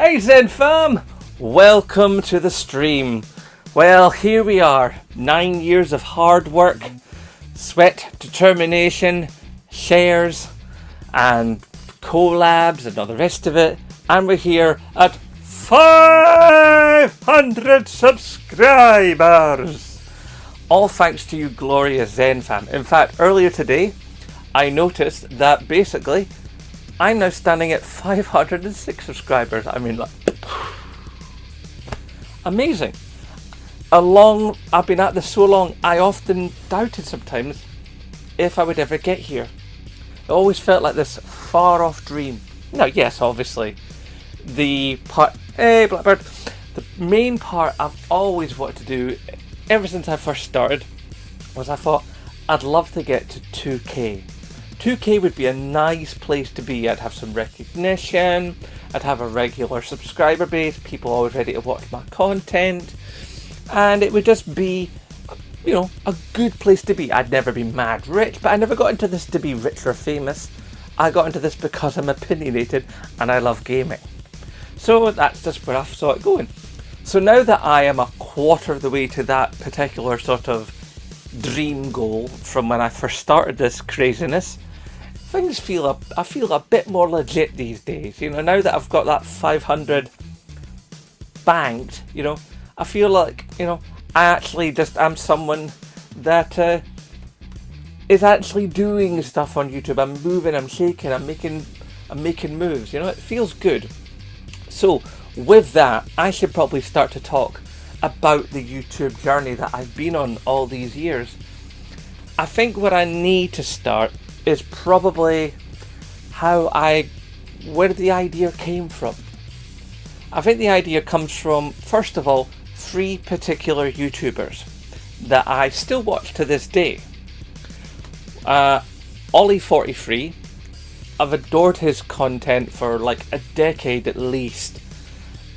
Hey Zen fam, welcome to the stream. Well, here we are, 9 years of hard work, sweat, determination, shares and collabs and all the rest of it, and we're here at 500 subscribers. All thanks to you glorious Zen fam. In fact, earlier today I noticed that basically I'm now standing at 506 subscribers. I mean, like, amazing. I've been at this so long, I often doubted sometimes if I would ever get here. It always felt like this far off dream. Now, yes, obviously, the main part I've always wanted to do, ever since I first started, was I thought I'd love to get to 2K. 2K would be a nice place to be. I'd have some recognition, I'd have a regular subscriber base, people always ready to watch my content, and it would just be, you know, a good place to be. I'd never be mad rich, but I never got into this to be rich or famous. I got into this because I'm opinionated and I love gaming. So that's just where I saw it going. So now that I am a quarter of the way to that particular sort of dream goal from when I first started this craziness, I feel a bit more legit these days. You know, now that I've got that 500 banked, you know, I feel like, you know, I actually just am someone that is actually doing stuff on YouTube. I'm moving, I'm shaking, I'm making moves. You know, it feels good. So with that, I should probably start to talk about the YouTube journey that I've been on all these years. I think what I need to start is probably where the idea came from. I think the idea comes from, first of all, 3 particular YouTubers that I still watch to this day. Ollie43, I've adored his content for like a decade at least,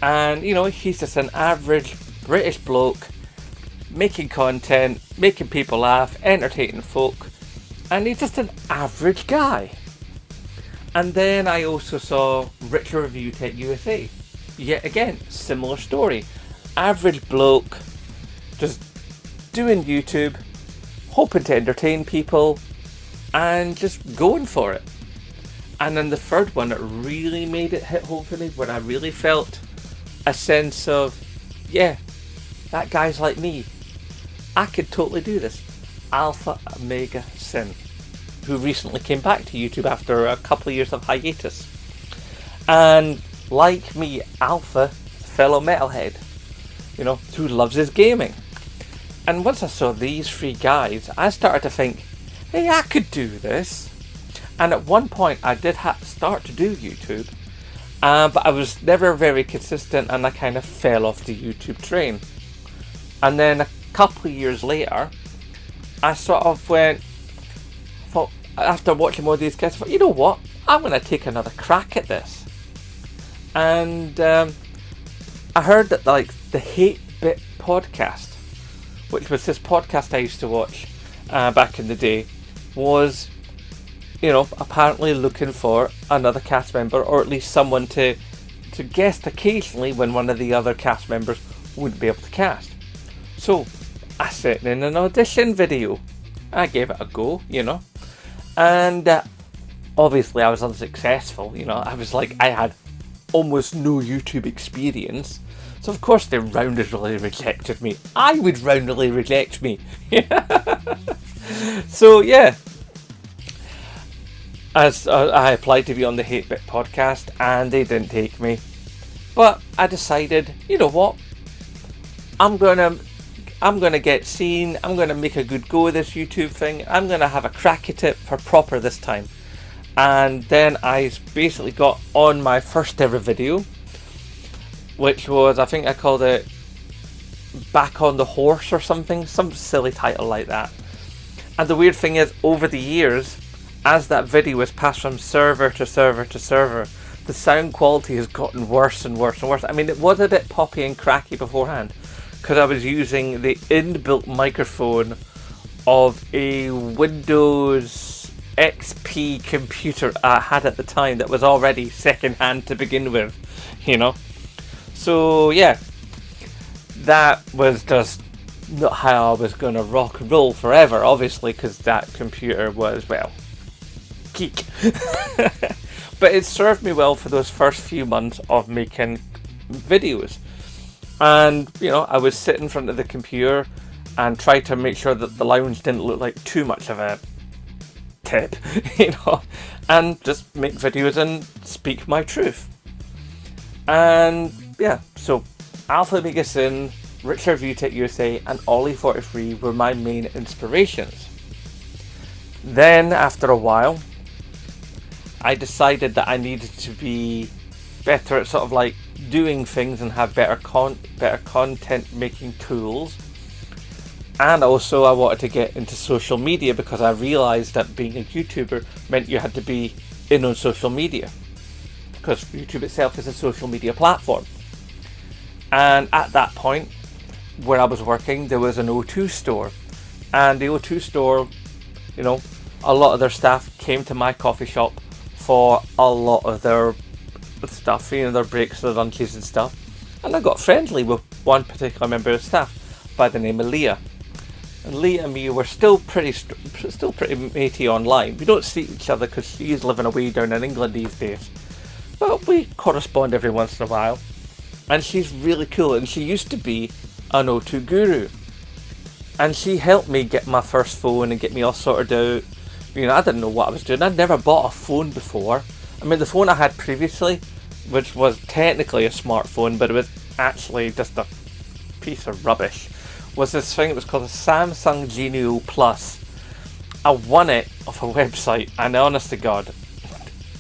and you know, he's just an average British bloke making content, making people laugh, entertaining folk, and he's just an average guy. And then I also saw Richard Review Tech USA. Yet again, similar story. Average bloke, just doing YouTube, hoping to entertain people, and just going for it. And then the third one that really made it hit home for me, where I really felt a sense of, yeah, that guy's like me. I could totally do this. Alpha Omega Sin, who recently came back to YouTube after a couple of years of hiatus. And like me, Alpha, fellow metalhead, you know, who loves his gaming. And once I saw these 3 guys, I started to think, hey, I could do this. And at one point I did start to do YouTube, but I was never very consistent, and I kind of fell off the YouTube train. And then a couple of years later, I sort of thought, after watching more of these guys, I thought, you know what, I'm going to take another crack at this. And I heard that like the Hate Bit podcast, which was this podcast I used to watch back in the day, was, you know, apparently looking for another cast member, or at least someone to guest occasionally when one of the other cast members wouldn't be able to cast. So I sent in an audition video. I gave it a go, you know, and obviously I was unsuccessful. You know, I had almost no YouTube experience, so of course they roundly rejected me. I would roundly reject me. So yeah, as I applied to be on the Hate Bit podcast, and they didn't take me. But I decided, you know what, I'm gonna get seen. I'm gonna make a good go of this YouTube thing. I'm gonna have a crack at it for proper this time. And then I basically got on my first ever video, which was, I think I called it Back on the Horse or something, some silly title like that. And the weird thing is, over the years, as that video was passed from server to server to server, the sound quality has gotten worse and worse and worse. I mean, it was a bit poppy and cracky beforehand, because I was using the inbuilt microphone of a Windows XP computer I had at the time that was already second hand to begin with, you know. So yeah, that was just not how I was going to rock and roll forever, obviously, because that computer was, well, geek. But it served me well for those first few months of making videos. And, you know, I would sit in front of the computer and try to make sure that the lounge didn't look like too much of a tip, you know, and just make videos and speak my truth. And yeah, so Alpha Omega Sin, Richard VTech USA, and Ollie43 were my main inspirations. Then, after a while, I decided that I needed to be better at sort of like doing things and have better content making tools. And also I wanted to get into social media because I realised that being a YouTuber meant you had to be in on social media, because YouTube itself is a social media platform. And at that point, where I was working, there was an O2 store. And the O2 store, you know, a lot of their staff came to my coffee shop for a lot of their stuff, you know, their breaks, their lunches and stuff. And I got friendly with one particular member of staff by the name of Leah. And Leah and me were still pretty matey online. We don't see each other because she's living away down in England these days. But we correspond every once in a while. And she's really cool, and she used to be an O2 guru. And she helped me get my first phone and get me all sorted out. You know, I didn't know what I was doing. I'd never bought a phone before. I mean, the phone I had previously, which was technically a smartphone, but it was actually just a piece of rubbish, was this thing. It was called a Samsung Genio Plus. I won it off a website, and honest to God,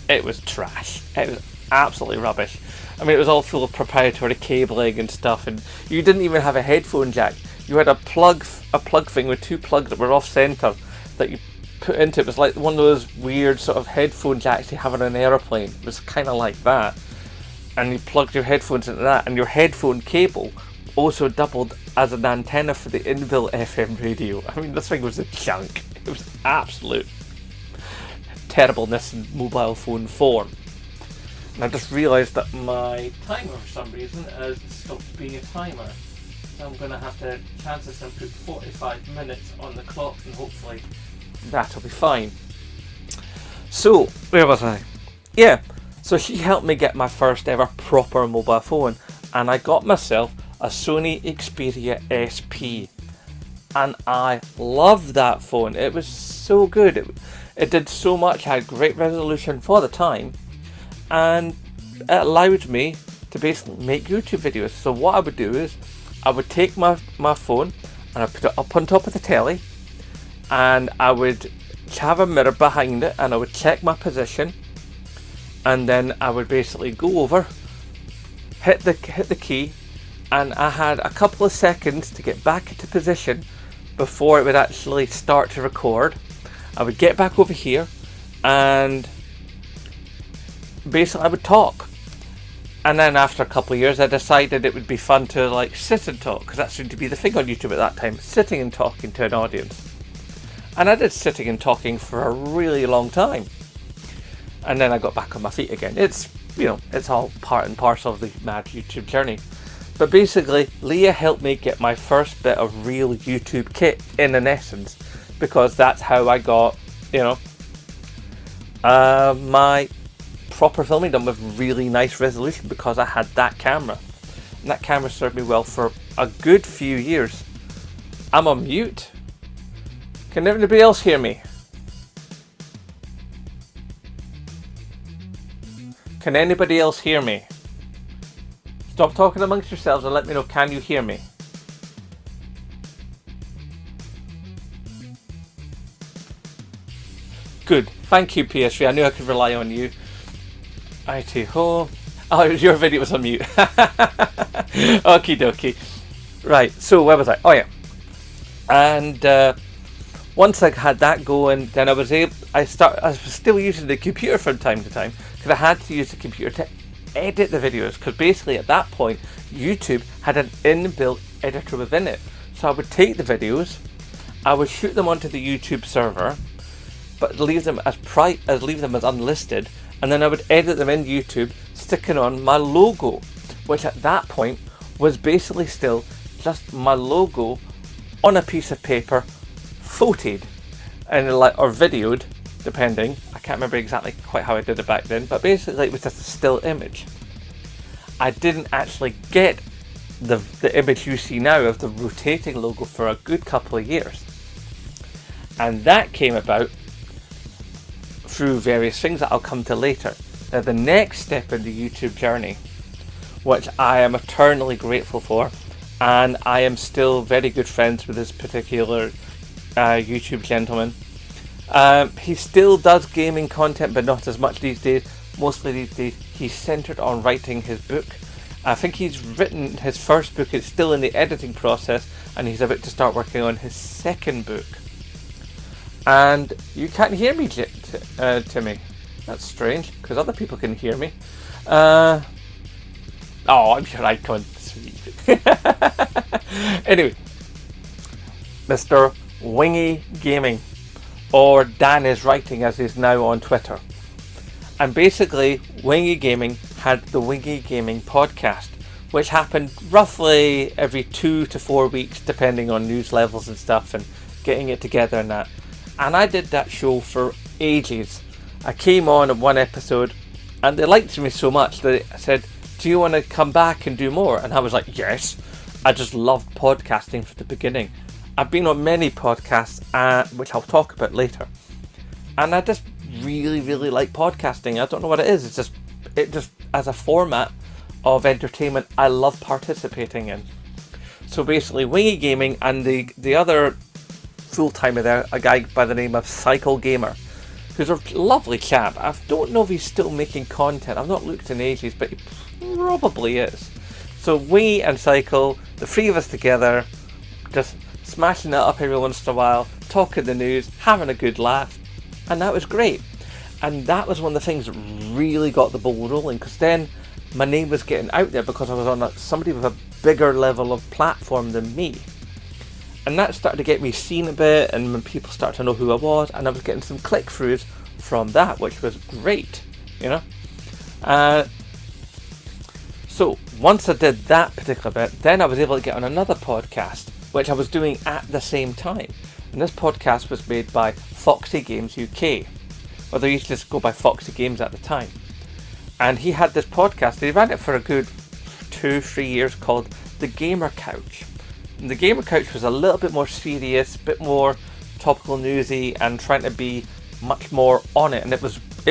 it was trash. It was absolutely rubbish. I mean, it was all full of proprietary cabling and stuff, and you didn't even have a headphone jack. You had a plug thing with two plugs that were off center that you put into it. It was like one of those weird sort of headphone jacks you have on an aeroplane. It was kind of like that, and you plugged your headphones into that, and your headphone cable also doubled as an antenna for the inbuilt FM radio. I mean, this thing was a junk. It was absolute terribleness in mobile phone form. And I just realised that my timer for some reason has stopped being a timer. So I'm going to have to chance this and put 45 minutes on the clock, and hopefully that'll be fine. So, where was I? Yeah, so she helped me get my first ever proper mobile phone, and I got myself a Sony Xperia SP. And I loved that phone. It was so good. It did so much, had great resolution for the time, and it allowed me to basically make YouTube videos. So what I would do is I would take my phone and I put it up on top of the telly, and I would have a mirror behind it, and I would check my position, and then I would basically go over, hit the key, and I had a couple of seconds to get back into position before it would actually start to record. I would get back over here, and basically I would talk. And then after a couple of years I decided it would be fun to like sit and talk, because that seemed to be the thing on YouTube at that time, sitting and talking to an audience. And I did sitting and talking for a really long time. And then I got back on my feet again. It's, you know, it's all part and parcel of the mad YouTube journey. But basically, Leah helped me get my first bit of real YouTube kit, in an essence, because that's how I got, you know, my proper filming done with really nice resolution, because I had that camera. And that camera served me well for a good few years. I'm on mute. Can anybody else hear me? Can anybody else hear me? Stop talking amongst yourselves and let me know, can you hear me? Good. Thank you, PS3. I knew I could rely on you. Righty ho. Oh, your video was on mute. Okie dokie. Right, so where was I? Oh yeah. And once I had that going, then I was still using the computer from time to time, because I had to use the computer to edit the videos, because basically at that point YouTube had an inbuilt editor within it. So I would take the videos, I would shoot them onto the YouTube server, but leave them as unlisted, and then I would edit them in YouTube, sticking on my logo, which at that point was basically still just my logo on a piece of paper, photoed and or videoed, depending. I can't remember exactly quite how I did it back then, but basically it was just a still image. I didn't actually get the image you see now of the rotating logo for a good couple of years. And that came about through various things that I'll come to later. Now, the next step in the YouTube journey, which I am eternally grateful for, and I am still very good friends with this particular YouTube gentleman. He still does gaming content, but not as much these days. Mostly these days he's centered on writing his book. I think he's written his first book. It's still in the editing process, and he's about to start working on his second book. And you can't hear me, Timmy. That's strange, because other people can hear me. Oh, I'm your icon. Sweet. Anyway, Mr. Wingy Gaming, or Dan is Writing as he's now on Twitter. And basically, Wingy Gaming had the Wingy Gaming podcast, which happened roughly every 2 to 4 weeks, depending on news levels and stuff, and getting it together and that. And I did that show for ages. I came on in one episode, and they liked me so much that they said, "Do you want to come back and do more?" And I was like, yes. I just loved podcasting from the beginning. I've been on many podcasts, which I'll talk about later. And I just really, really like podcasting. I don't know what it is. It just as a format of entertainment, I love participating in. So basically, Wingy Gaming and the other full-timer there, a guy by the name of Cycle Gamer, who's a lovely chap. I don't know if he's still making content. I've not looked in ages, but he probably is. So Wingy and Cycle, the three of us together, just smashing it up every once in a while, talking the news, having a good laugh, and that was great. And that was one of the things that really got the ball rolling, because then my name was getting out there because I was on somebody with a bigger level of platform than me. And that started to get me seen a bit, and when people started to know who I was, and I was getting some click-throughs from that, which was great, you know. So once I did that particular bit, then I was able to get on another podcast, which I was doing at the same time. And this podcast was made by Foxy Games UK, or they used to just go by Foxy Games at the time. And he had this podcast, he ran it for a good 2-3 years, called The Gamer Couch. And The Gamer Couch was a little bit more serious, a bit more topical newsy, and trying to be much more on it. And it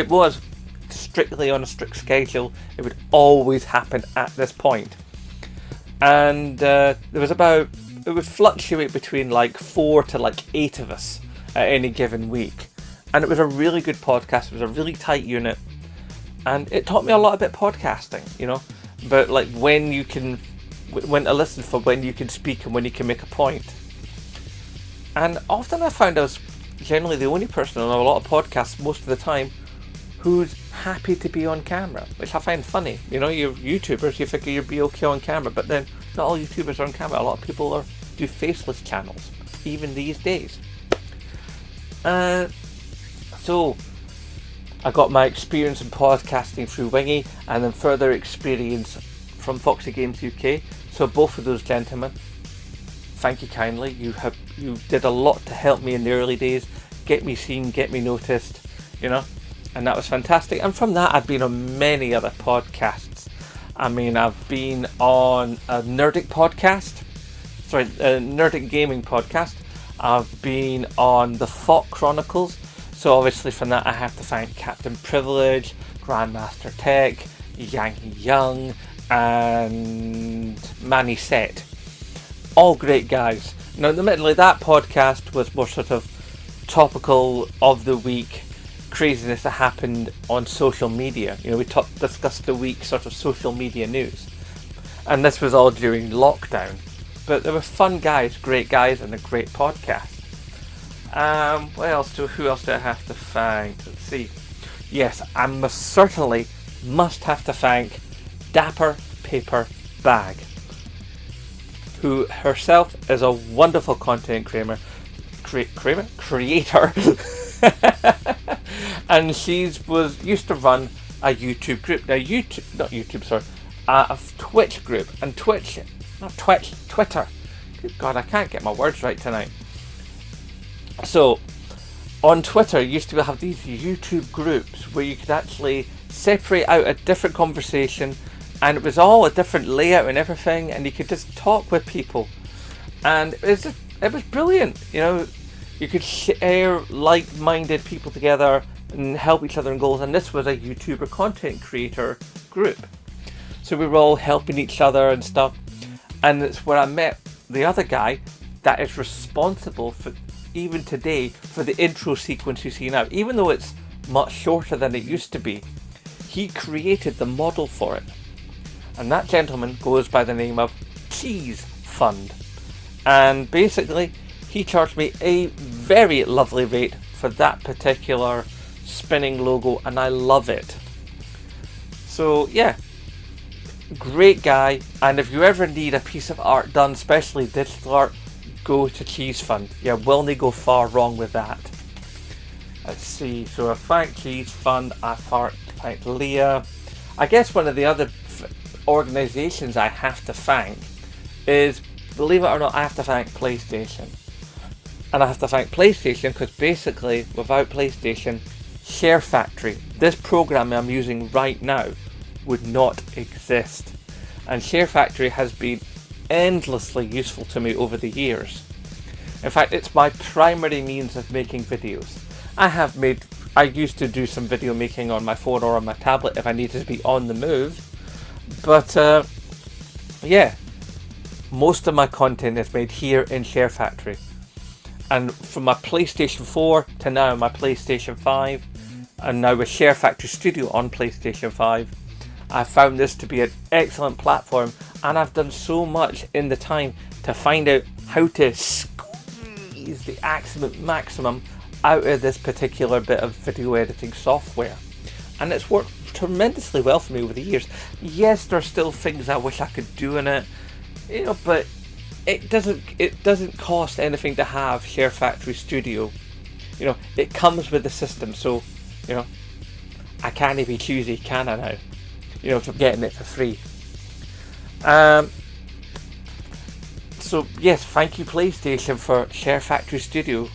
was strictly on a strict schedule. It would always happen at this point. And it would fluctuate between like 4 to 8 of us at any given week. And it was a really good podcast. It was a really tight unit. And it taught me a lot about podcasting, you know. But like when to listen for when you can speak and when you can make a point. And often I found I was generally the only person on a lot of podcasts most of the time who's happy to be on camera, which I find funny. You know, you're YouTubers, you figure you'd be okay on camera, but then not all YouTubers are on camera. A lot of people do faceless channels, even these days. So I got my experience in podcasting through Wingy, and then further experience from Foxy Games UK. So both of those gentlemen, thank you kindly. You did a lot to help me in the early days, get me seen, get me noticed, you know, and that was fantastic. And from that, I've been on many other podcasts. I mean, I've been on a Nerdic Gaming podcast. I've been on the Fought Chronicles. So obviously from that, I have to thank Captain Privilege, Grandmaster Tech, Yankee Young, and Manny Set. All great guys. Now, admittedly, that podcast was more sort of topical of the week craziness that happened on social media. You know, we discussed the week sort of social media news. And this was all during lockdown. But they were fun guys, great guys, and a great podcast. Who else do I have to thank? Let's see. Yes, I must have to thank Dapper Paper Bag, who herself is a wonderful content creator, and she used to run a YouTube group. Now, a Twitch group, and Twitter. Good God, I can't get my words right tonight. So, on Twitter, you used to have these YouTube groups where you could actually separate out a different conversation, and it was all a different layout and everything, and you could just talk with people, and it was brilliant. You know, you could share like-minded people together and help each other in goals, and this was a YouTuber content creator group. So we were all helping each other and stuff, and it's where I met the other guy that is responsible for, even today, for the intro sequence you see now. Even though it's much shorter than it used to be, he created the model for it. And that gentleman goes by the name of Cheese Fund. And basically, he charged me a very lovely rate for that particular spinning logo, and I love it. So yeah, great guy. And if you ever need a piece of art done, especially digital art, go to Cheese Fund. You will not go far wrong with that. Let's see. So I thank Cheese Fund. I thank Leah. I guess one of the other organisations I have to thank is, believe it or not, I have to thank PlayStation. And I have to thank PlayStation because basically, without PlayStation, Share Factory, this program I'm using right now, would not exist. And Share Factory has been endlessly useful to me over the years. In fact, it's my primary means of making videos. I used to do some video making on my phone or on my tablet if I needed to be on the move, but yeah, most of my content is made here in Share Factory. And from my PlayStation 4 to now my PlayStation 5, and now with Share Factory Studio on PlayStation 5, I found this to be an excellent platform, and I've done so much in the time to find out how to squeeze the absolute maximum out of this particular bit of video editing software. And it's worked tremendously well for me over the years. Yes, there's still things I wish I could do in it, you know, but it doesn't cost anything to have Share Factory Studio. You know, it comes with the system, so, you know, I can't be choosy, can I now? You know, for getting it for free. So yes, thank you PlayStation for Share Factory Studio.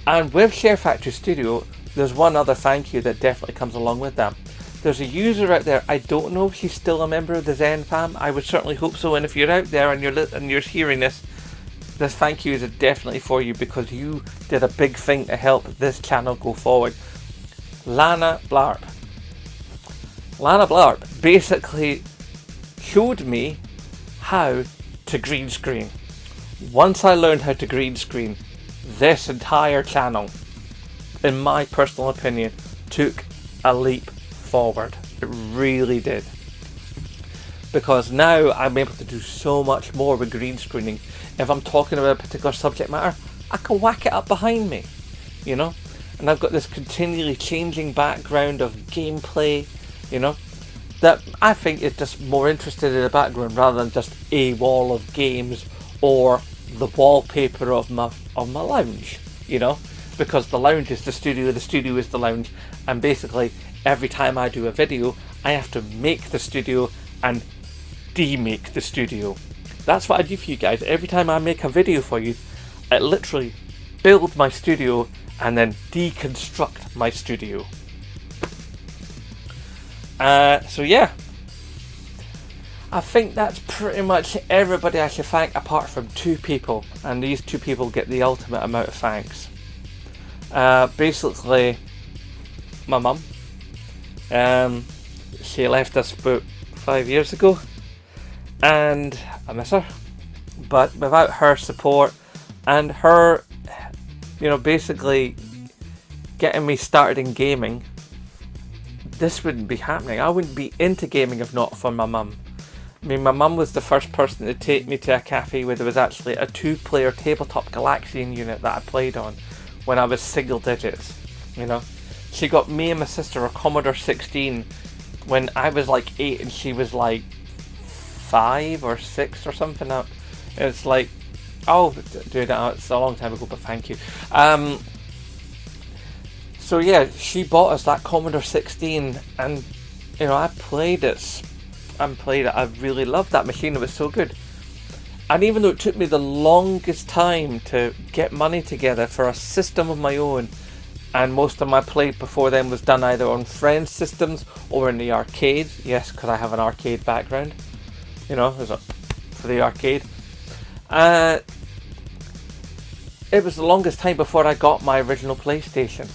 And with Share Factory Studio, there's one other thank you that definitely comes along with that. There's a user out there, I don't know if she's still a member of the Zen fam, I would certainly hope so, and if you're out there and you're hearing this thank you is definitely for you, because you did a big thing to help this channel go forward. Lana Blarp basically showed me how to green screen. Once I learned how to green screen, this entire channel, in my personal opinion, took a leap forward. It really did. Because now I'm able to do so much more with green screening. If I'm talking about a particular subject matter, I can whack it up behind me, you know? And I've got this continually changing background of gameplay, you know, that I think is just more interested in the background rather than just a wall of games or the wallpaper of my lounge, you know, because the lounge is the studio is the lounge, and basically every time I do a video I have to make the studio and demake the studio. That's what I do for you guys. Every time I make a video for you, I literally build my studio and then deconstruct my studio. So yeah, I think that's pretty much everybody I should thank apart from two people, and these two people get the ultimate amount of thanks. Basically, my mum. She left us about 5 years ago, and I miss her. But without her support and her, you know, basically getting me started in gaming, this wouldn't be happening. I wouldn't be into gaming if not for my mum. I mean, my mum was the first person to take me to a cafe where there was actually a 2-player tabletop Galaxian unit that I played on when I was single digits, you know. She got me and my sister a Commodore 16 when I was like 8 and she was like 5 or 6 or something. It's like, oh, dude, it's a long time ago, but thank you. So yeah, she bought us that Commodore 16, and you know, I played it and played it. I really loved that machine. It was so good. And even though it took me the longest time to get money together for a system of my own, and most of my play before then was done either on friends' systems or in the arcade. Yes, because I have an arcade background. You know, for the arcade. It was the longest time before I got my original PlayStation.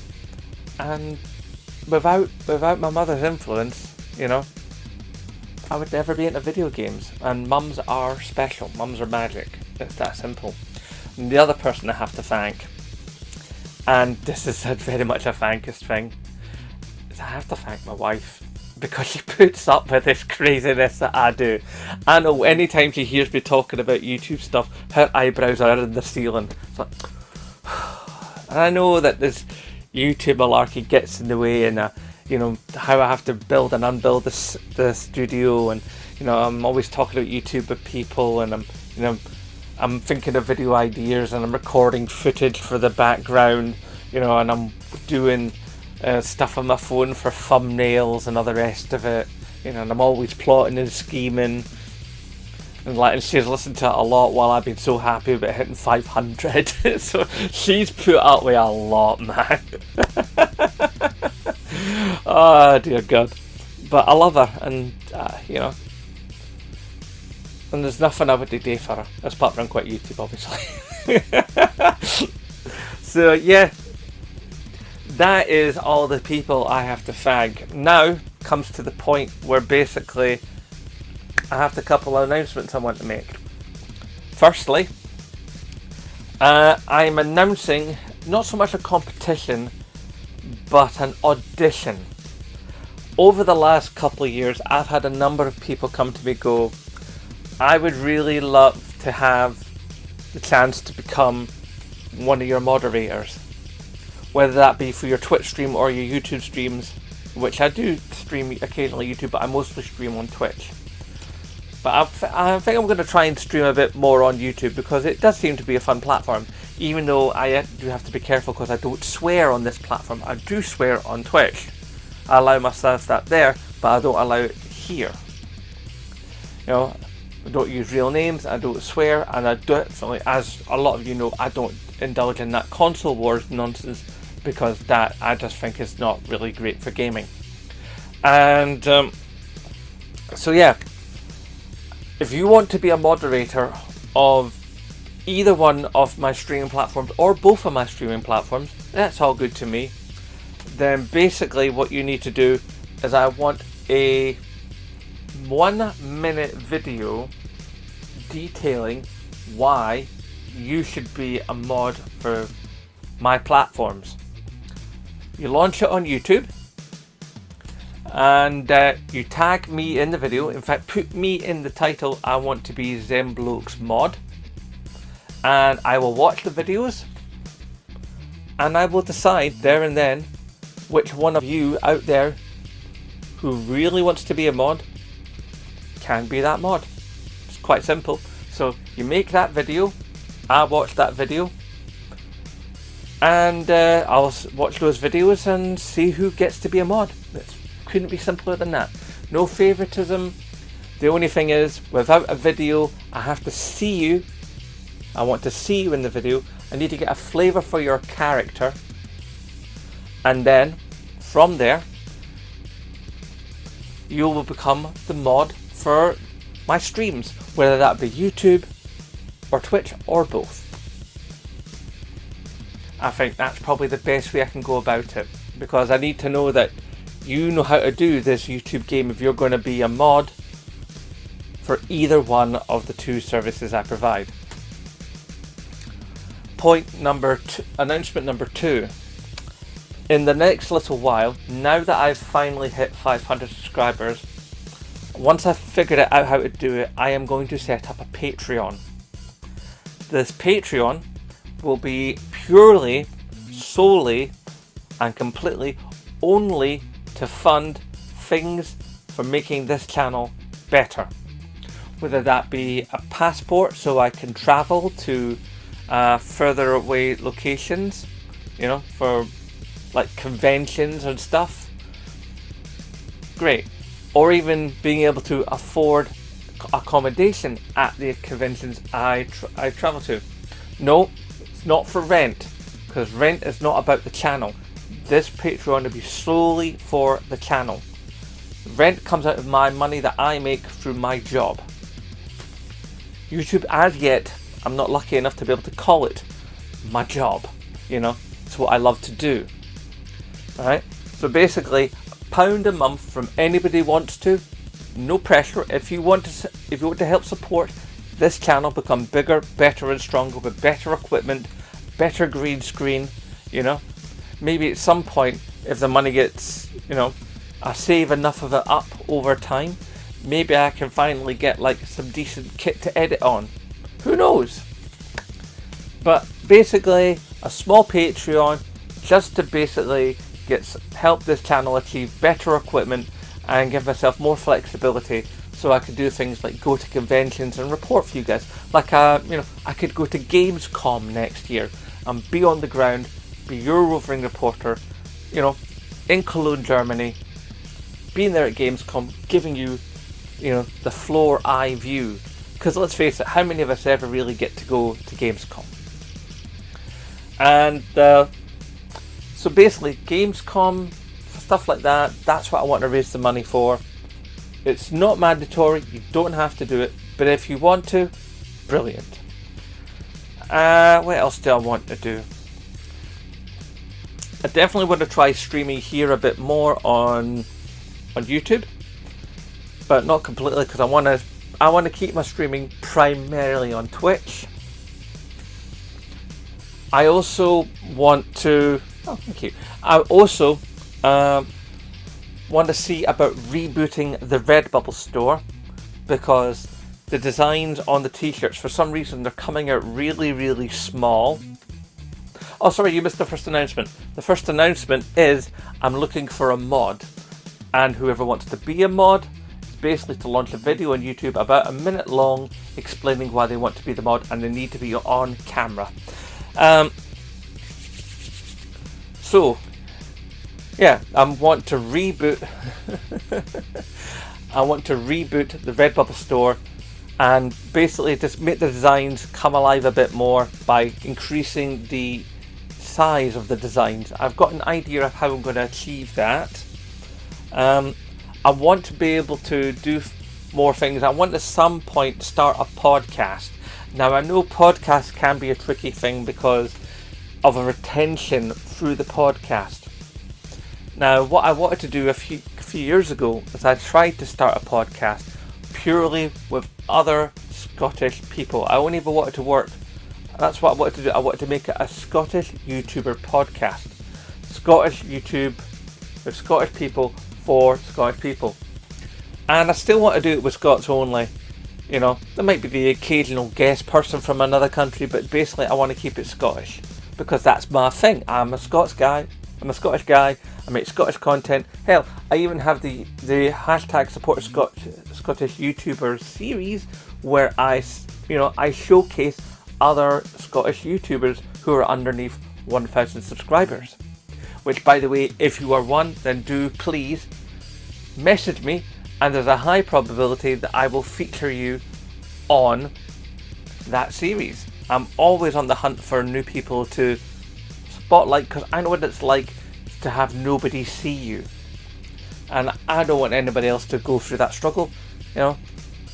And without my mother's influence, you know, I would never be into video games. And mums are special. Mums are magic. It's that simple. And the other person I have to thank, and this is very much a thankless thing, is I have to thank my wife, because she puts up with this craziness that I do. I know anytime she hears me talking about YouTube stuff, her eyebrows are in the ceiling. It's like, and I know that this YouTube malarkey gets in the way, and you know, how I have to build and unbuild the studio, and you know, I'm always talking about YouTube with people, and I'm thinking of video ideas, and I'm recording footage for the background, you know, and I'm doing stuff on my phone for thumbnails and all the rest of it, you know, and I'm always plotting and scheming, and she's listened to it a lot while I've been so happy about hitting 500. So she's put up with a lot, man. Oh dear God, but I love her, and you know. And there's nothing I would do for her, apart from quit YouTube, obviously. So yeah, that is all the people I have to thank. Now comes to the point where basically I have a couple of announcements I want to make. Firstly, I'm announcing not so much a competition, but an audition. Over the last couple of years, I've had a number of people come to me go, I would really love to have the chance to become one of your moderators. Whether that be for your Twitch stream or your YouTube streams, which I do stream occasionally YouTube, but I mostly stream on Twitch. But I think I'm going to try and stream a bit more on YouTube, because it does seem to be a fun platform. Even though I do have to be careful, because I don't swear on this platform. I do swear on Twitch. I allow myself that there, but I don't allow it here. You know, I don't use real names, I don't swear, and I definitely, as a lot of you know, I don't indulge in that console wars nonsense, because that I just think is not really great for gaming. And so yeah, if you want to be a moderator of either one of my streaming platforms or both of my streaming platforms, that's all good to me. Then basically what you need to do is I want a 1 minute video detailing why you should be a mod for my platforms. You launch it on YouTube, and you tag me in the video. In fact, put me in the title. I want to be Zenblokes Mod, and I will watch the videos, and I will decide there and then which one of you out there who really wants to be a mod can be that mod. It's quite simple. So you make that video, I watch that video, and I'll watch those videos and see who gets to be a mod. It couldn't be simpler than that. No favoritism. The only thing is, without a video, I have to see you. I want to see you in the video. I need to get a flavour for your character, and then from there you will become the mod for my streams, whether that be YouTube or Twitch or both. I think that's probably the best way I can go about it, because I need to know that you know how to do this YouTube game if you're going to be a mod for either one of the two services I provide. Announcement number 2. In the next little while, now that I've finally hit 500 subscribers, once I've figured out how to do it, I am going to set up a Patreon. This Patreon will be purely, solely, and completely only to fund things for making this channel better. Whether that be a passport so I can travel to further away locations, you know, for like conventions and stuff. Great. or even being able to afford accommodation at the conventions I travel to. No, it's not for rent, because rent is not about the channel. This Patreon will be solely for the channel. Rent comes out of my money that I make through my job. YouTube, as yet, I'm not lucky enough to be able to call it my job. You know, it's what I love to do. Alright, so basically, £1 a month from anybody who wants to. No pressure. If you want to help support this channel become bigger, better and stronger with better equipment, better green screen, you know, maybe at some point, if the money gets, you know, I save enough of it up over time, maybe I can finally get like some decent kit to edit on. Who knows? But basically, a small Patreon just to basically help this channel achieve better equipment and give myself more flexibility, so I could do things like go to conventions and report for you guys. Like you know, I could go to Gamescom next year and be on the ground, be your roving reporter, you know, in Cologne, Germany, being there at Gamescom, giving you, you know, the floor eye view. Because let's face it, how many of us ever really get to go to Gamescom? And so basically, Gamescom, stuff like that, that's what I want to raise the money for. It's not mandatory, you don't have to do it, but if you want to, brilliant. What else do I want to do? I definitely want to try streaming here a bit more on YouTube, but not completely, because I want to keep my streaming primarily on Twitch. I also want to I also want to see about rebooting the Redbubble store, because the designs on the t-shirts, for some reason, they're coming out really, really small. Oh, sorry, you missed the first announcement. The first announcement is I'm looking for a mod, and whoever wants to be a mod is basically to launch a video on YouTube about a minute long explaining why they want to be the mod, and they need to be on camera. So yeah, I want to reboot I want to reboot the Redbubble store and basically just make the designs come alive a bit more by increasing the size of the designs. I've got an idea of how I'm going to achieve that. I want to be able to do more things. I want at some point to start a podcast. Now, I know podcasts can be a tricky thing because of a retention through the podcast. Now, what I wanted to do a few years ago is I tried to start a podcast purely with other Scottish people. I only ever wanted to work. That's what I wanted to do. I wanted to make it a Scottish YouTuber podcast. Scottish YouTube with Scottish people for Scottish people. And I still want to do it with Scots only. You know, there might be the occasional guest person from another country, but basically I want to keep it Scottish because that's my thing. I'm a Scots guy. I'm a Scottish guy. I make Scottish content. Hell, I even have the hashtag support Scottish YouTubers series where I showcase other Scottish YouTubers who are underneath 1,000 subscribers. Which, by the way, if you are one, then do please message me, and there's a high probability that I will feature you on that series. I'm always on the hunt for new people to spotlight, because I know what it's like to have nobody see you, and I don't want anybody else to go through that struggle. You know,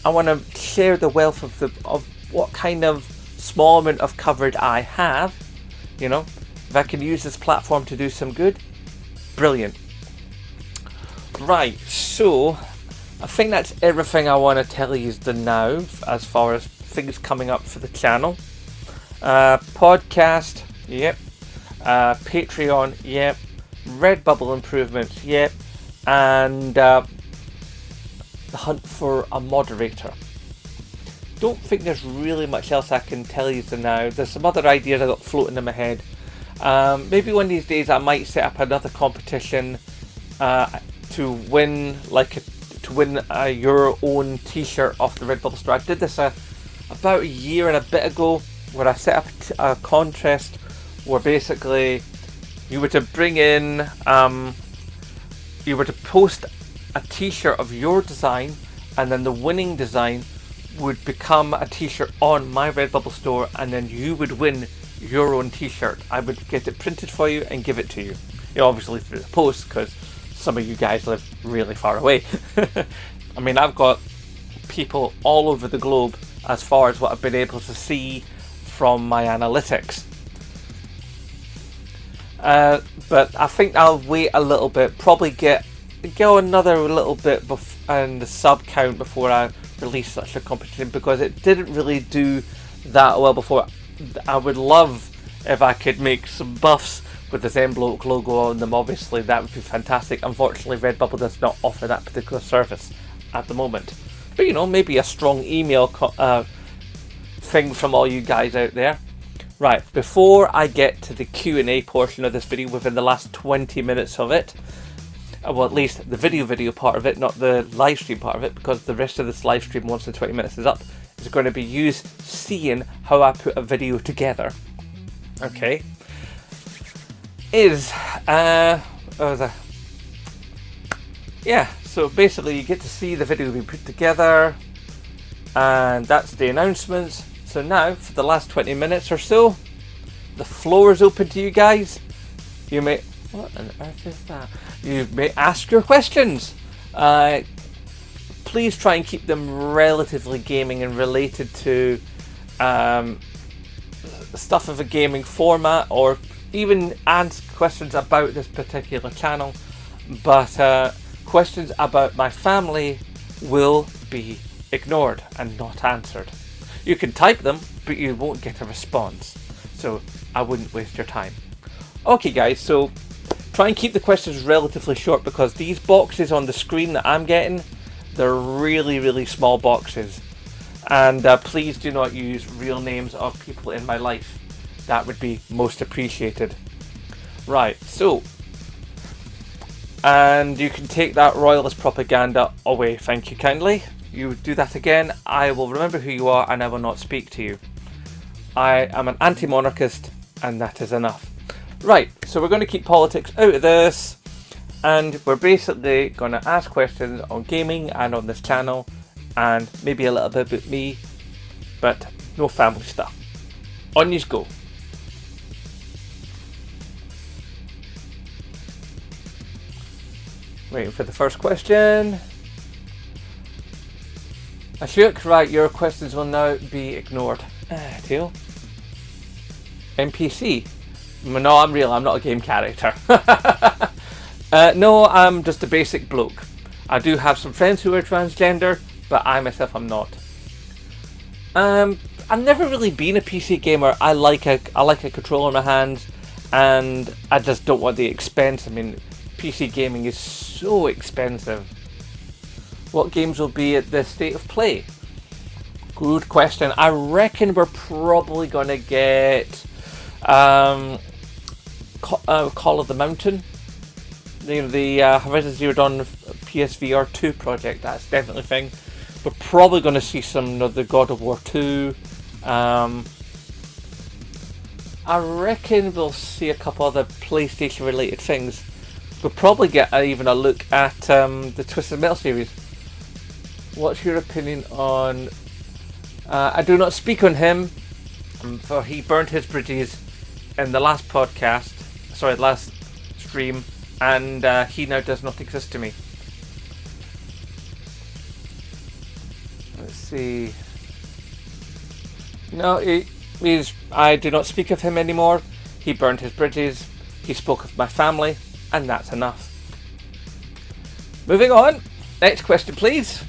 I want to share the wealth of what kind of small amount of coverage I have. You know, if I can use this platform to do some good, brilliant. Right, so I think that's everything I want to tell you now as far as things coming up for the channel. Podcast, yep. Patreon, yep. Redbubble improvements, yep. And the hunt for a moderator. Don't think there's really much else I can tell you for now. There's some other ideas I got floating in my head. Maybe one of these days I might set up another competition to win your own t-shirt off the Redbubble store. I did this about a year and a bit ago, where I set up a contest where basically you were to bring in, you were to post a t-shirt of your design, and then the winning design would become a t-shirt on my Redbubble store, and then you would win your own t-shirt. I would get it printed for you and give it to you. Obviously through the post, because some of you guys live really far away. I mean, I've got people all over the globe as far as what I've been able to see from my analytics. But I think I'll wait a little bit, probably go another little bit in the sub count before I release such a competition, because it didn't really do that well before. I would love if I could make some buffs with the Zenbloke logo on them. Obviously that would be fantastic. Unfortunately Redbubble does not offer that particular service at the moment, but maybe a strong email thing from all you guys out there. Right, before I get to the Q&A portion of this video within the last 20 minutes of it, well, at least the video part of it, not the live stream part of it, because the rest of this live stream, once the 20 minutes is up, is going to be you seeing how I put a video together. Okay. Yeah, so basically you get to see the video being put together, and that's the announcements. So now, for the last 20 minutes or so, the floor is open to you guys. You may... What on earth is that? You may ask your questions. Please try and keep them relatively gaming and related to stuff of a gaming format, or even ask questions about this particular channel. But questions about my family will be ignored and not answered. You can type them, but you won't get a response. So I wouldn't waste your time. Okay guys, so try and keep the questions relatively short, because these boxes on the screen that I'm getting, they're really, really small boxes. And please do not use real names of people in my life. That would be most appreciated. Right, so... And you can take that royalist propaganda away, thank you kindly. You do that again, I will remember who you are and I will not speak to you. I am an anti-monarchist, and that is enough. Right, so we're going to keep politics out of this, and we're basically going to ask questions on gaming and on this channel, and maybe a little bit about me, but no family stuff. On you go. Waiting for the first question. Ashok, right, your questions will now be ignored. Teal. NPC. No, I'm real, I'm not a game character. No, I'm just a basic bloke. I do have some friends who are transgender, but I myself am not. I've never really been a PC gamer. I like a controller in my hands, and I just don't want the expense. I mean, PC gaming is so expensive. What games will be at the state of play? Good question. I reckon we're probably going to get Call of the Mountain. The Horizon Zero Dawn PSVR 2 project. That's definitely a thing. We're probably going to see some of the God of War 2. I reckon we'll see a couple other PlayStation related things. We'll probably get even a look at the Twisted Metal series. What's your opinion on... I do not speak on him, for he burnt his bridges in the last podcast, sorry, last stream, and he now does not exist to me. Let's see. No, I do not speak of him anymore. He burned his bridges, he spoke of my family, and that's enough. Moving on. Next question, please.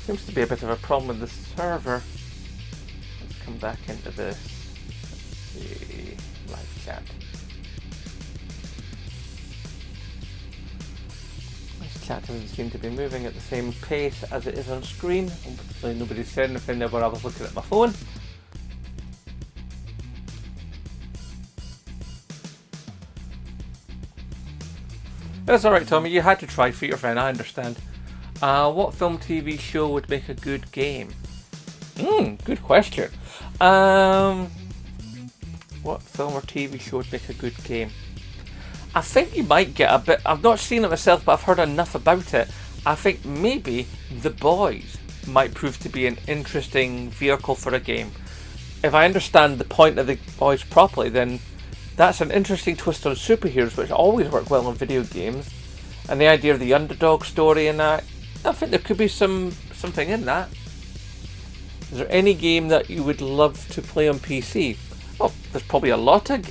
Seems to be a bit of a problem with the server. Let's come back into this. Let's see. Live chat. This chat doesn't seem to be moving at the same pace as it is on screen. Hopefully nobody said anything there when I was looking at my phone. That's alright, Tommy. You had to try for your friend, I understand. What film TV show would make a good game? Good question. What film or TV show would make a good game? I think you might get a bit. I've not seen it myself, but I've heard enough about it. I think maybe The Boys might prove to be an interesting vehicle for a game. If I understand the point of The Boys properly, then that's an interesting twist on superheroes, which always work well in video games. And the idea of the underdog story and that, I think there could be something in that. Is there any game that you would love to play on PC? Oh, there's probably a lot of...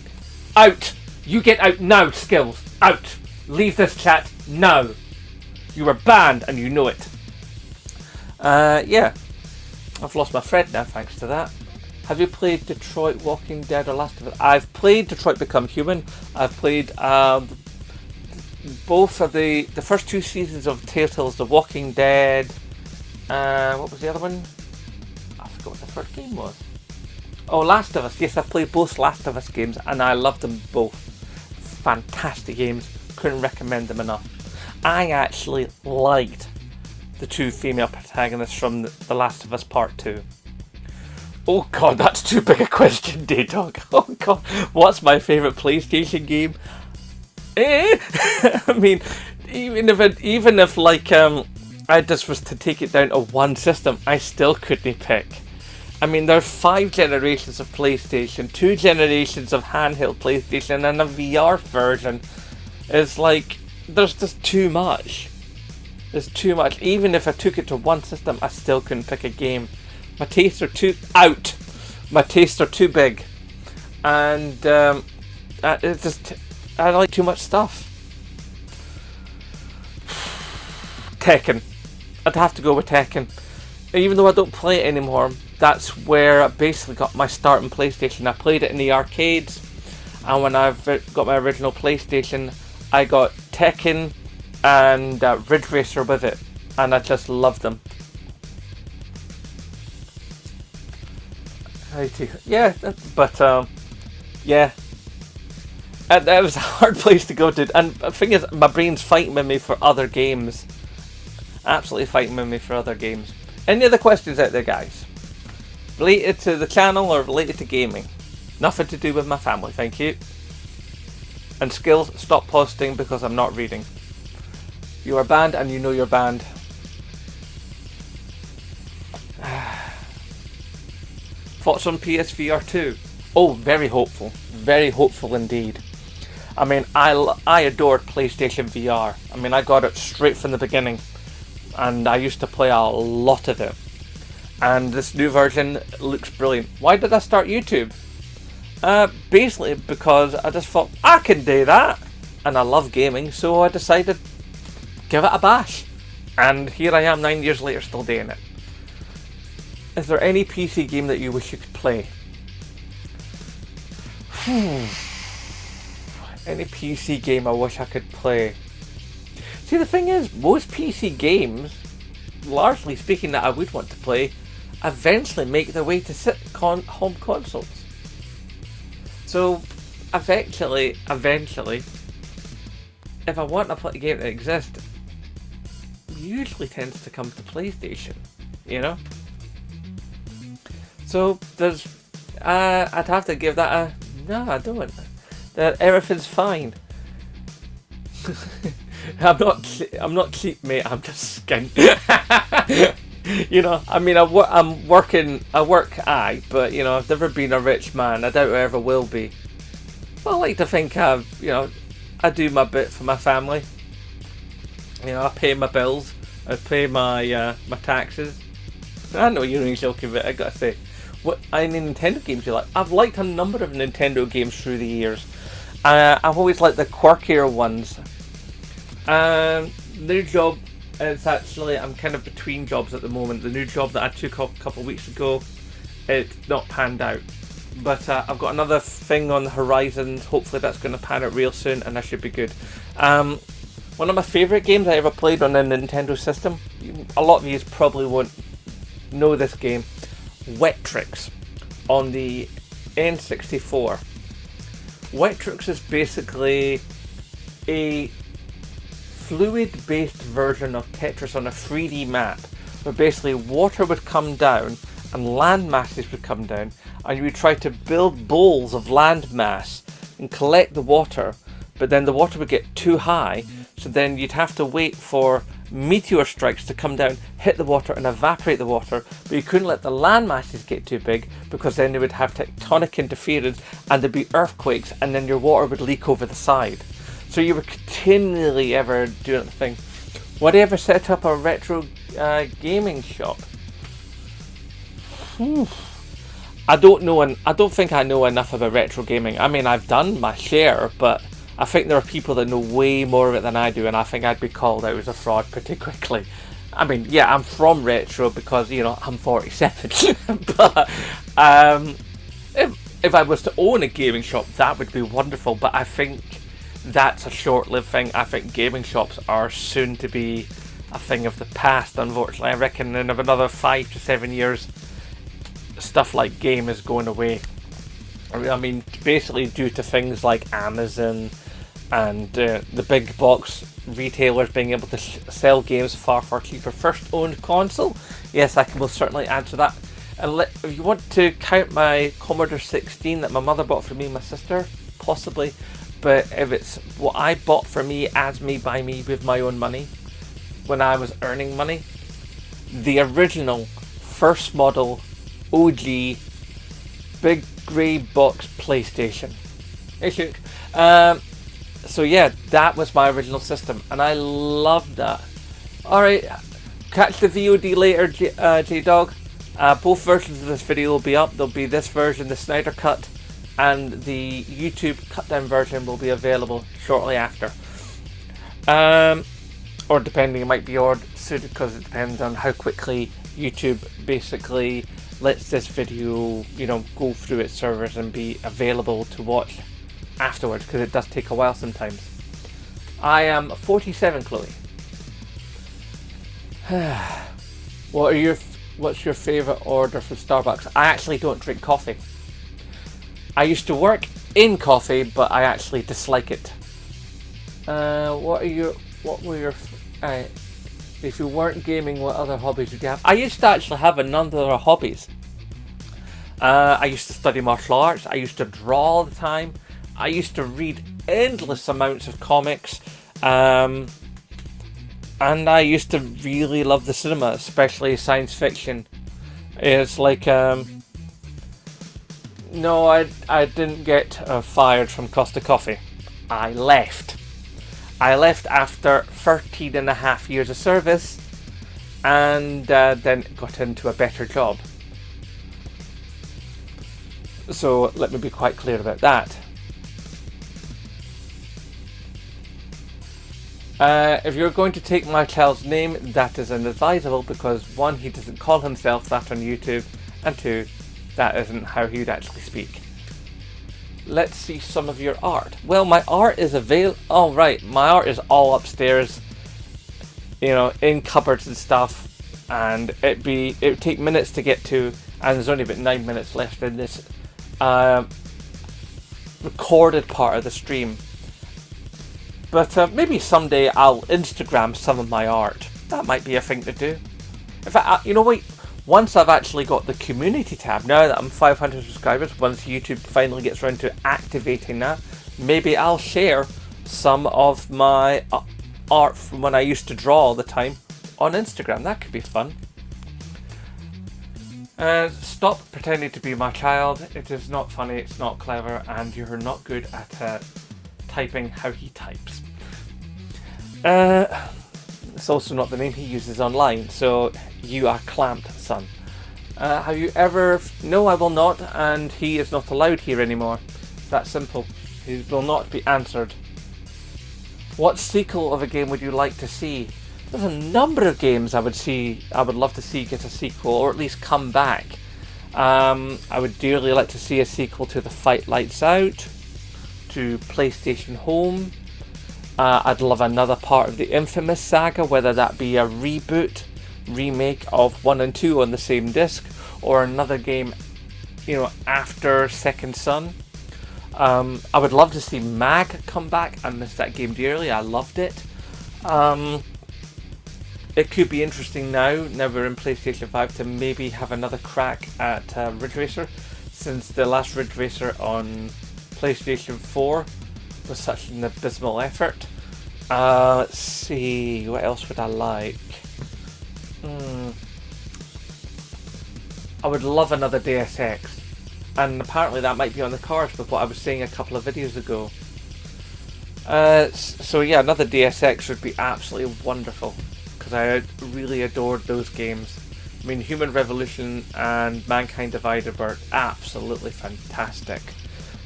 Out! You get out now, Skills! Out! Leave this chat now! You were banned and you know it. Yeah. I've lost my friend now thanks to that. Have you played Detroit Walking Dead or Last of Us? I've played Detroit Become Human. I've played both of the first 2 seasons of Telltale's The Walking Dead. What was the other one? I forgot what the first game was. Oh, Last of Us. Yes, I've played both Last of Us games and I love them both. Fantastic games. Couldn't recommend them enough. I actually liked the 2 female protagonists from The Last of Us Part 2. Oh god, that's too big a question, Daydog. Oh god, what's my favourite PlayStation game? I mean, even if like I just was to take it down to one system, I still couldn't pick. I mean, there are 5 generations of PlayStation, 2 generations of handheld PlayStation, and a VR version. It's like there's just too much. There's too much. Even if I took it to one system, I still couldn't pick a game. My tastes are too out. My tastes are too big, and it's just I like too much stuff. Tekken. I'd have to go with Tekken, even though I don't play it anymore. That's where I basically got my start in PlayStation. I played it in the arcades, and when I've got my original PlayStation, I got Tekken and Ridge Racer with it, and I just loved them. Yeah, but yeah, that was a hard place to go to. And the thing is, my brain's fighting with me for other games. Absolutely fighting with me for other games. Any other questions out there, guys? Related to the channel or related to gaming? Nothing to do with my family, thank you. And Skills, stop posting because I'm not reading. You are banned and you know you're banned. Thoughts on PSVR 2? Oh, very hopeful indeed. I mean, I adored PlayStation VR. I mean, I got it straight from the beginning, and I used to play a lot of it. And this new version looks brilliant. Why did I start YouTube? Basically because I just thought I can do that, and I love gaming, so I decided give it a bash. And here I am 9 years later, still doing it. Is there any PC game that you wish you could play? Any PC game I wish I could play? See, the thing is, most PC games, largely speaking, that I would want to play, eventually make their way to home consoles. So, eventually, if I want to play a game that exists, it usually tends to come to PlayStation, you know? So there's, I'd have to give that a no. I don't. That everything's fine. I'm not cheap, mate. I'm just skint. You know, I mean, I work, but you know, I've never been a rich man. I doubt I ever will be. But I like to think I do my bit for my family. You know, I pay my bills. I pay my my taxes. I know you're only joking, but I gotta say. What any Nintendo games you like? I've liked a number of Nintendo games through the years. I've always liked the quirkier ones. New job is actually, I'm kind of between jobs at the moment. The new job that I took a couple of weeks ago, it's not panned out. But I've got another thing on the horizon. Hopefully that's going to pan out real soon, and that should be good. One of my favourite games I ever played on a Nintendo system. A lot of you probably won't know this game. Wettrix on the N64. Wettrix is basically a fluid-based version of Tetris on a 3D map, where basically water would come down and land masses would come down, and you would try to build bowls of land mass and collect the water, but then the water would get too high, so then you'd have to wait for meteor strikes to come down, hit the water and evaporate the water, but you couldn't let the land masses get too big, because then they would have tectonic interference and there'd be earthquakes, and then your water would leak over the side. So you were continually ever doing the thing. Would I ever set up a retro gaming shop? I don't know, and I don't think I know enough about retro gaming. I mean, I've done my share, but I think there are people that know way more of it than I do, and I think I'd be called out as a fraud pretty quickly. I mean, yeah, I'm from retro because, you know, I'm 47. But if I was to own a gaming shop, that would be wonderful. But I think that's a short-lived thing. I think gaming shops are soon to be a thing of the past, unfortunately. I reckon in another 5 to 7 years, stuff like game is going away. I mean, basically due to things like Amazon and the big box retailers being able to sell games far cheaper. First owned console, yes, I can most certainly answer that. And if you want to count my Commodore 16 that my mother bought for me and my sister, possibly. But if it's what I bought for me as me by me with my own money, when I was earning money, the original first model OG big grey box PlayStation. So yeah, that was my original system, and I loved that. Alright, catch the VOD later, J-Dog. Both versions of this video will be up. There'll be this version, the Snyder Cut, and the YouTube cut down version will be available shortly after. Or depending, it might be ordered soon, because it depends on how quickly YouTube basically lets this video, you know, go through its servers and be available to watch afterwards, because it does take a while sometimes. I am 47, Chloe. What's your favourite order from Starbucks? I actually don't drink coffee. I used to work in coffee, but I actually dislike it. What were your if you weren't gaming, what other hobbies did you have? I used to actually have a number of hobbies. I used to study martial arts. I used to draw all the time. I used to read endless amounts of comics. And I used to really love the cinema, especially science fiction. It's like, no, I didn't get fired from Costa Coffee. I left. I left after 13 and a half years of service, and then got into a better job. So let me be quite clear about that. If you're going to take my child's name, that is inadvisable, because 1, he doesn't call himself that on YouTube, and 2, that isn't how he would actually speak. Let's see some of your art. Well, my art is oh right, my art is all upstairs, you know, in cupboards and stuff, and it would take minutes to get to, and there's only about 9 minutes left in this recorded part of the stream. But maybe someday I'll Instagram some of my art. That might be a thing to do. In fact, you know what? Once I've actually got the community tab, now that I'm 500 subscribers, once YouTube finally gets around to activating that, maybe I'll share some of my art from when I used to draw all the time on Instagram. That could be fun. Stop pretending to be my child. It is not funny, it's not clever, and you're not good at typing how he types. It's also not the name he uses online, so you are clamped, son. Have you ever... No, I will not, and he is not allowed here anymore. That simple. He will not be answered. What sequel of a game would you like to see? There's a number of games I would love to see get a sequel, or at least come back. I would dearly like to see a sequel to The Fight Lights Out, to PlayStation Home. I'd love another part of the Infamous saga, whether that be a reboot, remake of 1 and 2 on the same disc, or another game, you know, after Second Son. I would love to see Mag come back. I missed that game dearly. I loved it. it could be interesting now we're in PlayStation 5 to maybe have another crack at Ridge Racer, since the last Ridge Racer on PlayStation 4 was such an abysmal effort. Let's see, what else would I like? I would love another Deus Ex, and apparently that might be on the cards with what I was saying a couple of videos ago. So yeah, another Deus Ex would be absolutely wonderful, because I really adored those games. I mean, Human Revolution and Mankind Divided were absolutely fantastic.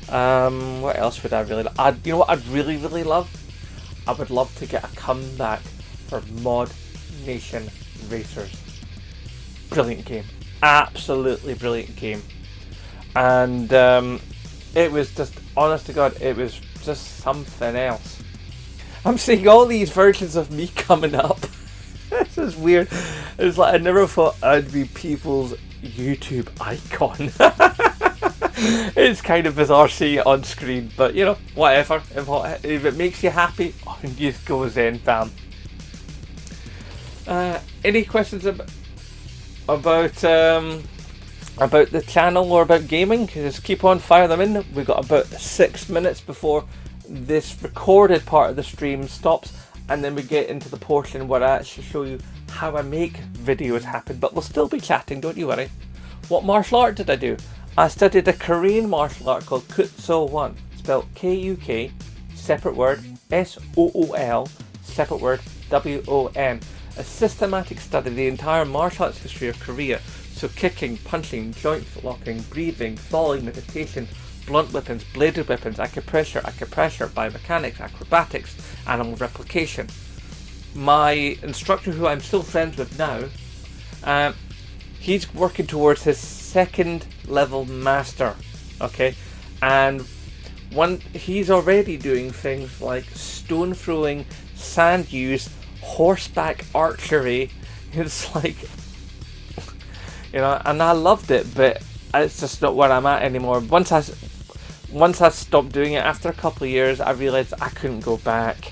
What else would I really love? You know what I'd really, really love? I would love to get a comeback for Mod Nation Racers. Brilliant game. Absolutely brilliant game. And it was just, honest to God, it was just something else. I'm seeing all these versions of me coming up. This is weird. It's like I never thought I'd be people's YouTube icon. It's kind of bizarre seeing it on screen, but you know, whatever. If it makes you happy, on you goes in, fam. Any questions about the channel or about gaming? Just keep on, fire them in. We've got about 6 minutes before this recorded part of the stream stops, and then we get into the portion where I actually show you how I make videos happen, but we'll still be chatting, don't you worry. What martial art did I do? I studied a Korean martial art called Kuk-Sool Won, spelled K-U-K, separate word, S-O-O-L, separate word, W-O-N. A systematic study of the entire martial arts history of Korea, so kicking, punching, joint locking, breathing, falling, meditation, blunt weapons, bladed weapons, acupressure, biomechanics, acrobatics, animal replication. My instructor, who I'm still friends with now, he's working towards his 2nd level master, okay, and he's already doing things like stone throwing, sand use, horseback archery. It's like, you know, and I loved it, but it's just not where I'm at anymore. Once I stopped doing it after a couple of years, I realized I couldn't go back,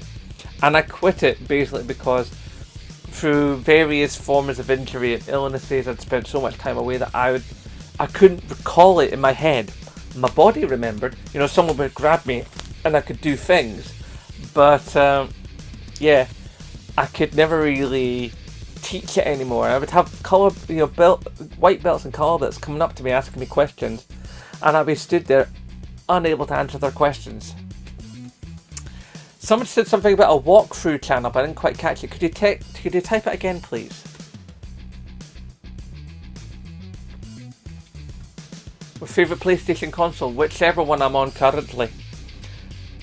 and I quit it basically because through various forms of injury and illnesses, I'd spent so much time away that I couldn't recall it in my head. My body remembered, you know, someone would grab me and I could do things, but yeah, I could never really teach it anymore. I would have white belts and color belts coming up to me asking me questions, and I'd be stood there unable to answer their questions. Someone said something about a walkthrough channel, but I didn't quite catch it. Could you type it again, please? My favourite PlayStation console, whichever one I'm on currently.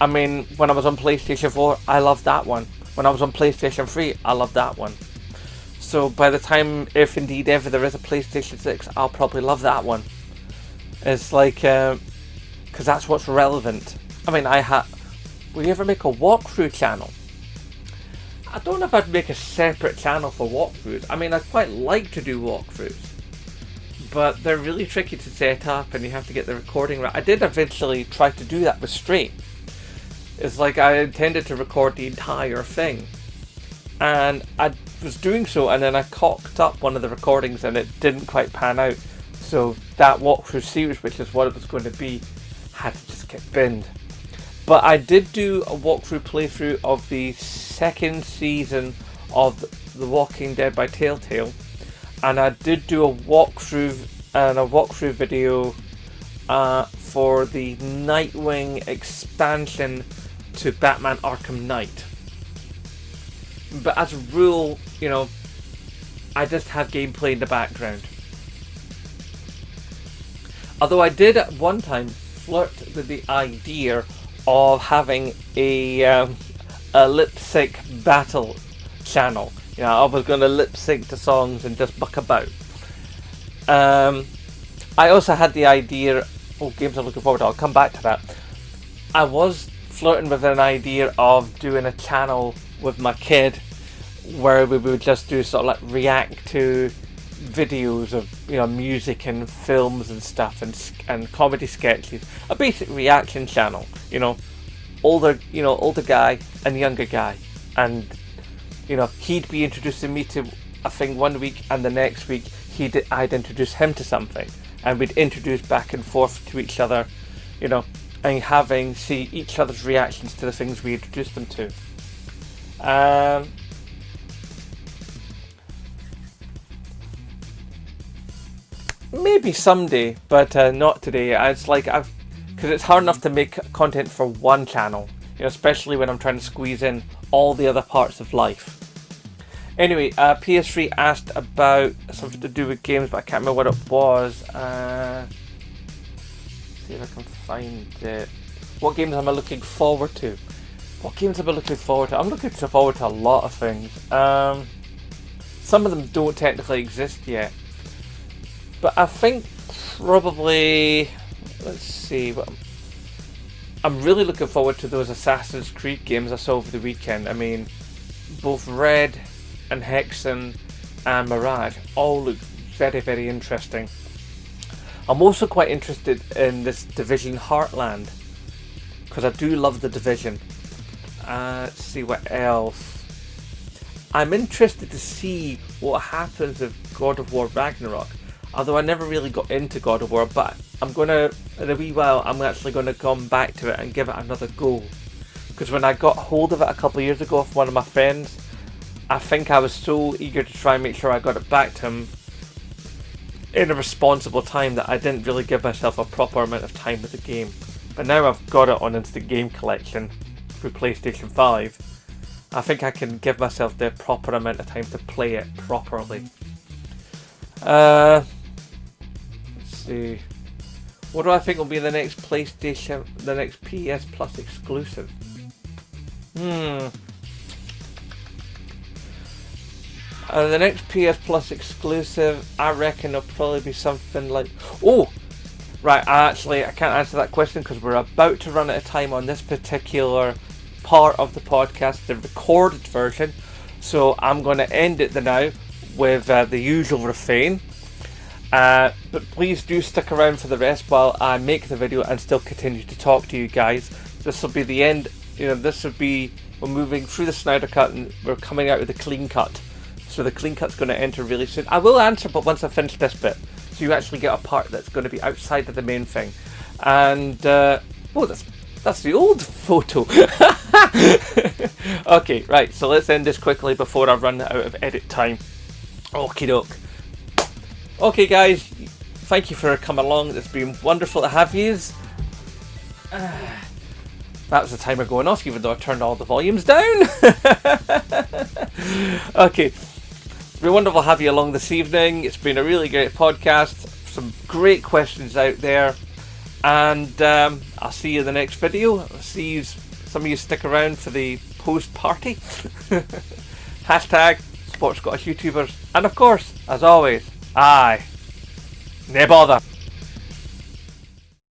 I mean, when I was on PlayStation 4, I loved that one. When I was on PlayStation 3, I loved that one. So by the time, if indeed ever there is a PlayStation 6, I'll probably love that one. It's like, because that's what's relevant. I mean, will you ever make a walkthrough channel? I don't know if I'd make a separate channel for walkthroughs. I mean, I'd quite like to do walkthroughs, but they're really tricky to set up and you have to get the recording right. I did eventually try to do that with Stray. It's like I intended to record the entire thing, and I was doing so, and then I cocked up one of the recordings and it didn't quite pan out. So that walkthrough series, which is what it was going to be, had to just get binned. But I did do a walkthrough playthrough of the 2nd season of The Walking Dead by Telltale, and I did do a walkthrough video for the Nightwing expansion to Batman Arkham Knight. But as a rule, you know, I just have gameplay in the background. Although I did at one time flirt with the idea of having a lip sync battle channel. You know, I was going to lip sync to songs and just buck about. I also had the idea, games I'm looking forward to, I'll come back to that. I was flirting with an idea of doing a channel with my kid where we would just do sort of like react to videos of, you know, music and films and stuff, and comedy sketches. A basic reaction channel, you know, older guy and younger guy, and You know, he'd be introducing me to a thing one week, and the next week I'd introduce him to something, and we'd introduce back and forth to each other, you know, and see each other's reactions to the things we introduced them to. Maybe someday, but not today. It's like because it's hard enough to make content for one channel, you know, especially when I'm trying to squeeze in all the other parts of life. Anyway, PS3 asked about something to do with games, but I can't remember what it was. See if I can find it. What games am I looking forward to? What games am I looking forward to? I'm looking forward to a lot of things. Some of them don't technically exist yet. But I think probably, let's see, I'm really looking forward to those Assassin's Creed games I saw over the weekend. I mean, both Red and Hexen and Mirage all look very, very interesting. I'm also quite interested in this Division Heartland, because I do love the Division. Let's see what else. I'm interested to see what happens with God of War Ragnarok. Although I never really got into God of War, but in a wee while, I'm actually going to come back to it and give it another go. Because when I got hold of it a couple of years ago from one of my friends, I think I was so eager to try and make sure I got it back to him in a responsible time that I didn't really give myself a proper amount of time with the game. But now I've got it on Instant Game Collection through PlayStation 5, I think I can give myself the proper amount of time to play it properly. Let's see. What do I think will be the next PS Plus exclusive? The next PS Plus exclusive, I reckon it'll probably be something like... Oh! Right, I can't answer that question because we're about to run out of time on this particular part of the podcast, the recorded version. So I'm going to end it now with the usual refrain. But please do stick around for the rest while I make the video and still continue to talk to you guys. This will be the end. You know, this would be... We're moving through the Snyder Cut and we're coming out with the clean cut. So the clean cut's going to enter really soon. I will answer, but once I finish this bit. So you actually get a part that's going to be outside of the main thing. And, oh, that's the old photo. Okay, right, so let's end this quickly before I run out of edit time. Okie doke. Okay, guys, thank you for coming along. It's been wonderful to have yous. That was the timer going off, even though I turned all the volumes down. Okay. It's been wonderful to have you along this evening. It's been a really great podcast. Some great questions out there. And I'll see you in the next video. I'll see you, some of you stick around for the post party. Hashtag Sport Scottish YouTubers. And of course, as always, aye, nae bother.